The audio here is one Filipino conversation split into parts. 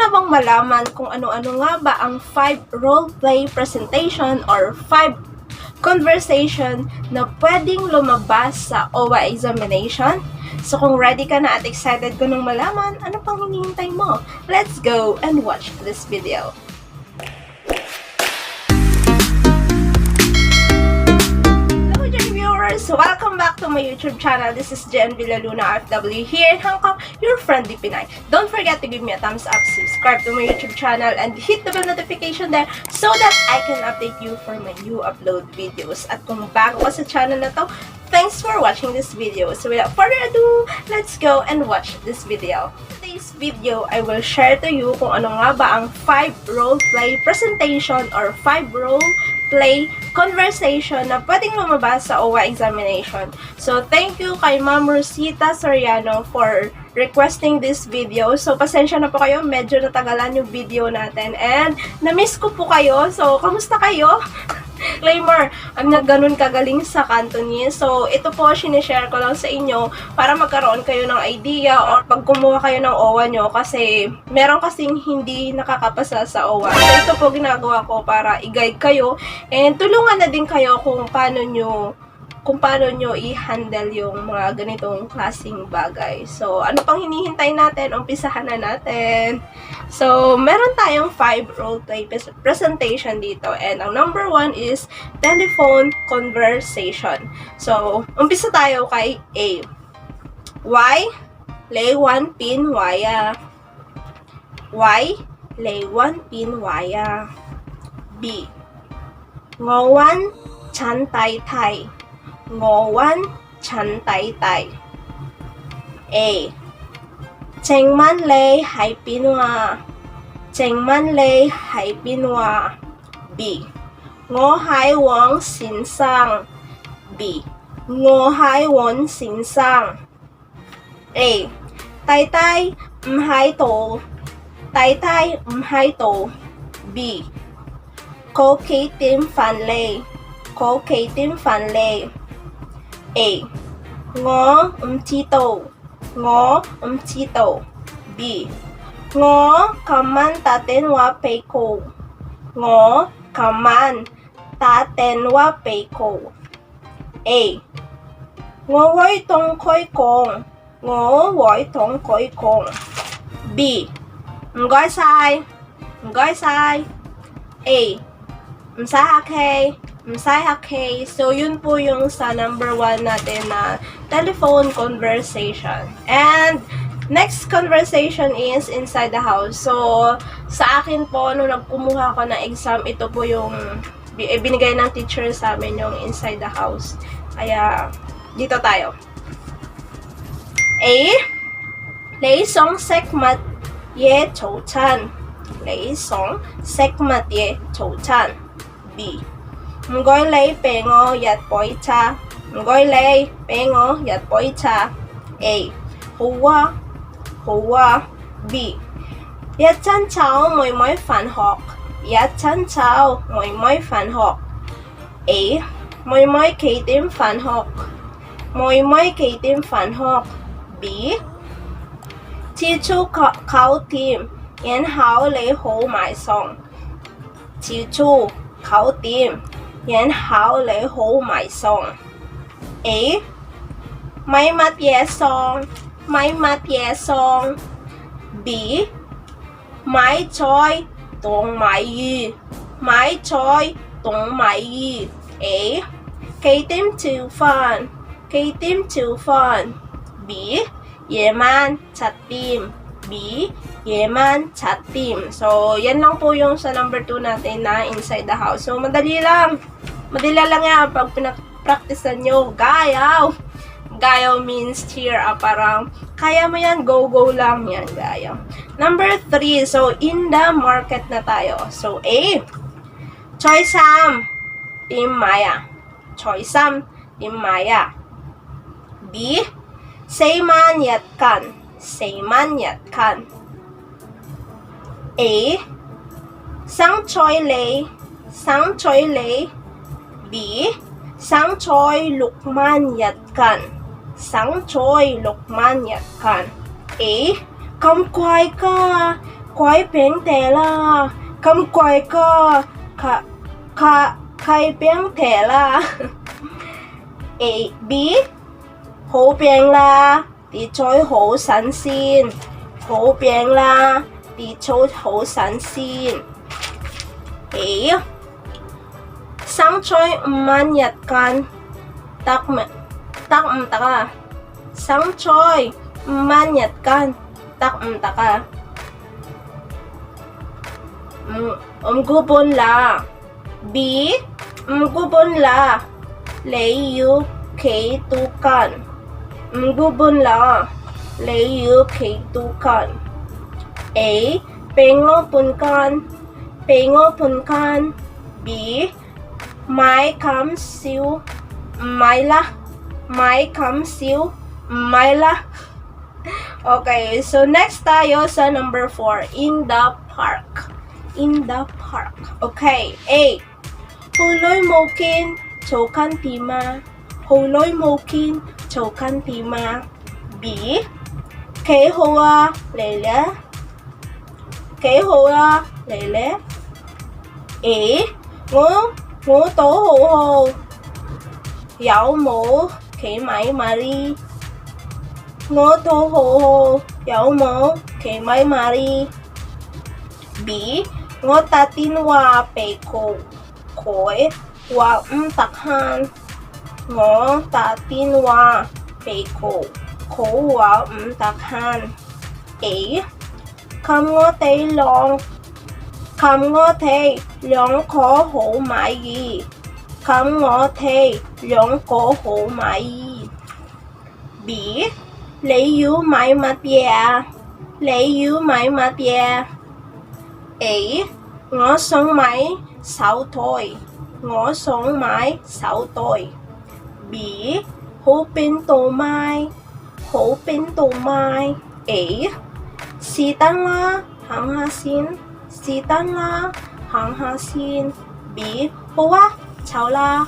na bang malaman kung ano-ano nga ba ang 5 role-play presentation or 5 conversation na pwedeng lumabas sa Owwa examination? So kung ready ka na at excited ko nang malaman, ano pang hinihintay mo? Let's go and watch this video. So welcome back to my YouTube channel. This is PinayOFW here in Hong Kong, your friendly Pinay. Don't forget to give me a thumbs up, subscribe to my YouTube channel, and hit the bell notification there so that I can update you for my new upload videos. At kung bago ka sa channel na to, thanks for watching this video. So without further ado, let's go and watch this video. In today's video, I will share to you kung ano nga ba ang 5 role-play presentation or 5 role-play conversation na pwedeng lumabas sa Owwa examination. So, thank you kay Ma'am Rosita Soriano for requesting this video. So, pasensya na po kayo, medyo natagalan yung video natin and na-miss ko po kayo. So, kamusta kayo? Disclaimer, I'm not ganun kagaling sa Cantonese. So, ito po, sinishare ko lang sa inyo para magkaroon kayo ng idea or pag kumuha kayo ng Owwa nyo kasi meron kasing hindi nakakapasa sa Owwa. So, ito po ginagawa ko para i-guide kayo and tulungan na din kayo kung paano nyo i-handle yung mga ganitong klaseng bagay. So, ano pang hinihintay natin? Umpisahan na natin. So, meron tayong 5 role-play presentation dito. And ang number 1 is telephone conversation. So, umpisa tayo kay A. Y, lay 1 pin waya. Y, lay 1 pin waya. B, ngowan chan tay tay. Ngowan chan tay tay. A, cheng man lay hai pinwa. Cheng man lay hai pinwa. B, ngo hai wong sin sang. B, ngo hai won sin sang. A, tay tay hai to. Tai tai hai to. B, ko kay tim fan lay. Ko kay tim fan lay. A, ngo chito. Ngo chito. B, ngo kaman taten wa pei ko. Ngo kaman taten wa pei ko. A, ngo woi tong koi kong. Ngo woi tong koi kong. B, ngoy sai. Ngoy sai. A, msai hakay. Msai hakay. So, yun po yung sa number 1 natin na telephone conversation. And, next conversation is inside the house. So, sa akin po, nung nagkumuha ko ng exam, ito po yung binigay ng teacher sa amin yung inside the house. Kaya, dito tayo. A, lay song sekmat ye chou chan. Lay song sekmat ye chou chan. B, ngoy lay pengo yat poi cha. Ngoy lay pengo yat poi cha. A, Owwa. Owwa. B, yat chan chao moi moi fan hok. Yat chan chao moi moi fan hok. A, moi moi kay tim fan hok. Moi moi kay tim fan hok. B, chi chu kao tim yan hao lay ho mai song. Chi chu kao tim yan hao lay ho mai song. A, mai mat ye song. Mai mat ye song. B, mai choi tong mai yu. Mai choi tong mai yu. A, kay tim tu fan. Kay tim tu fan. B, ye man chat tim. B, yeman chat team. So, yan lang po yung sa number 2 natin na inside the house. So, madali lang. Madali lang yan pag pinag-practicean nyo. Gayaw. Gayaw means cheer up. Parang, kaya mo yan, go, go lang. Yan, gayaw. Number 3. So, in the market na tayo. So, A, Choi Sam, Team Maya. Choi Sam, Team Maya. B, Seyman Yat Kan. Seyman Yat Kan. A, Sang Choi Lei. Sang Choi Lei. B, Sang Choi Lukman Yat Kan. Sang Choi Lukman Yat Kan. A, Kam Kwai Ka. quay biếng thế là cầm quay cơ khai biếng thế là A B hổ biếng là đi chơi hổ sẵn xin hổ biếng là đi chơi hổ sẵn xin A sáng chơi man nhật can tắc à sáng chơi man nhật can tắc à Gumun la B Gumun la lấy yu kay tu kan Gumun la lấy yu kay tu kan A pengo pun kan B mai kam siu mai la okay, so next tayo sa number 4, in the park. Okay, A Huloy mokin chokan tima B Kế hoa lele A ngô tố hồ dạo mũ khỉ máy mari ngô tố hồ dạo mũ khỉ máy mari B ngô ta tin hoa bề cổ khối hoa tắc han ngô ta tin hoa bề cổ hoa tắc han A Khăm ngô tê long khó hổ mãi gì Khăm ngô tê long khó hổ mãi gì B lấy yu mãi mặt ya A ngó sống mãi 6 tuổi B hổ bên tổ mai A si tan la hang ha xin B hoa chao la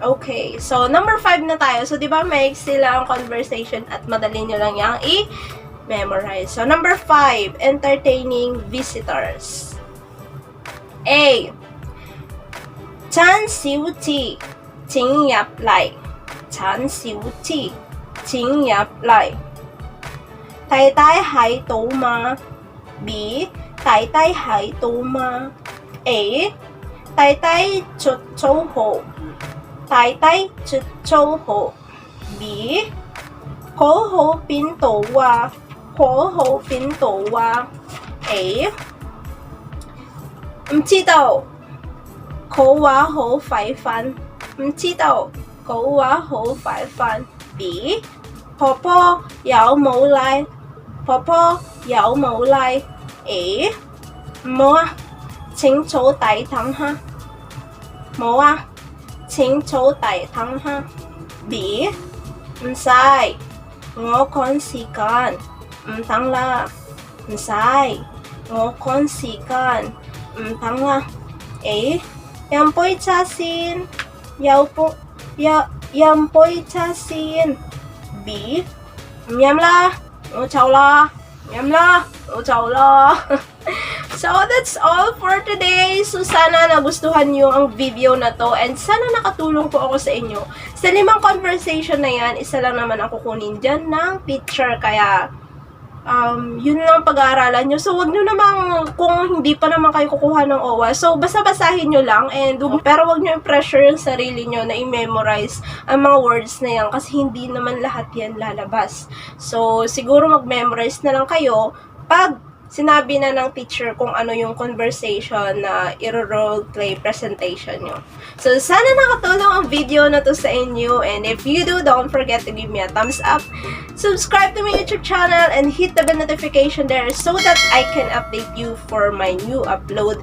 okay, so number 5 na tayo. So diba may sila ang conversation at madali nyo lang yang i-memorize. So number 5, entertaining visitors. A Chan siu ti chính nhập lại Tay tay hải tụ ma B tay tay hải tụ ma A tay tay chụt châu hộ B hổ hổ biến tổ hoa A 唔知道好話好快飯 B 婆婆有冇嚟 A 冇啊請坐大堂哈 B 唔使我趕時間唔等啦 A 飲杯茶先 B 唔飲啦我走啦 So that's all for today. So sana nagustuhan nyo ang video na to and sana nakatulong po ako sa inyo. Sa 5 conversation na yan, isa lang naman ang kukunin dyan ng picture. Kaya yun lang pag-aaralan nyo. So wag nyo namang, kung hindi pa naman kayo kukuha ng Owwa, so basta-basahin nyo lang pero wag nyo i-pressure yung sarili nyo na i-memorize ang mga words na yan kasi hindi naman lahat yan lalabas. So siguro mag-memorize na lang kayo pag sinabi na ng teacher kung ano yung conversation na i-roleplay presentation nyo. So, sana nakatulong ang video na to sa inyo. And if you do, don't forget to give me a thumbs up. Subscribe to my YouTube channel and hit the bell notification there so that I can update you for my new upload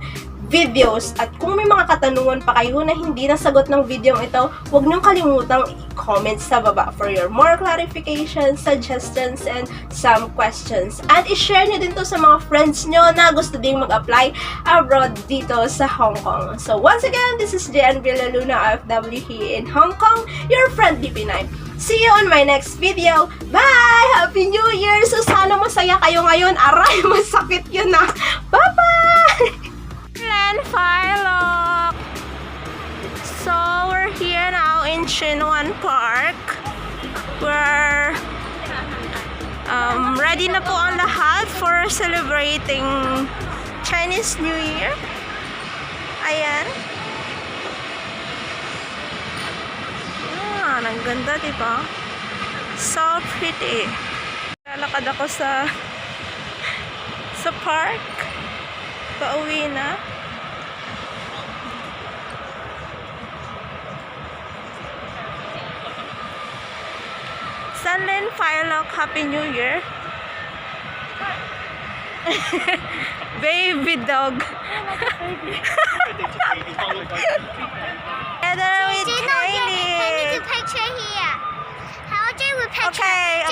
videos. At kung may mga katanungan pa kayo na hindi nasagot ng video ito, huwag niyong kalimutang i-comment sa baba for your more clarifications, suggestions, and some questions. And i-share niyo din to sa mga friends niyo na gusto ding mag-apply abroad dito sa Hong Kong. So once again, this is Jviewers OFW here in Hong Kong, your friendly Pinay. See you on my next video. Bye! Happy New Year! So sana masaya kayo ngayon. Aray, masakit yun na. Bye-bye! Philok. So we're here now in Chinwan Park. We're ready na po ang lahat for celebrating Chinese New Year. Ayan. Ang ganda, diba? So pretty. Lalakad ako sa park. Pauwi na. Sunlen Philok, Happy New Year. Baby dog. Together with Kaylee. Can you do a picture here? How do we picture? Okay.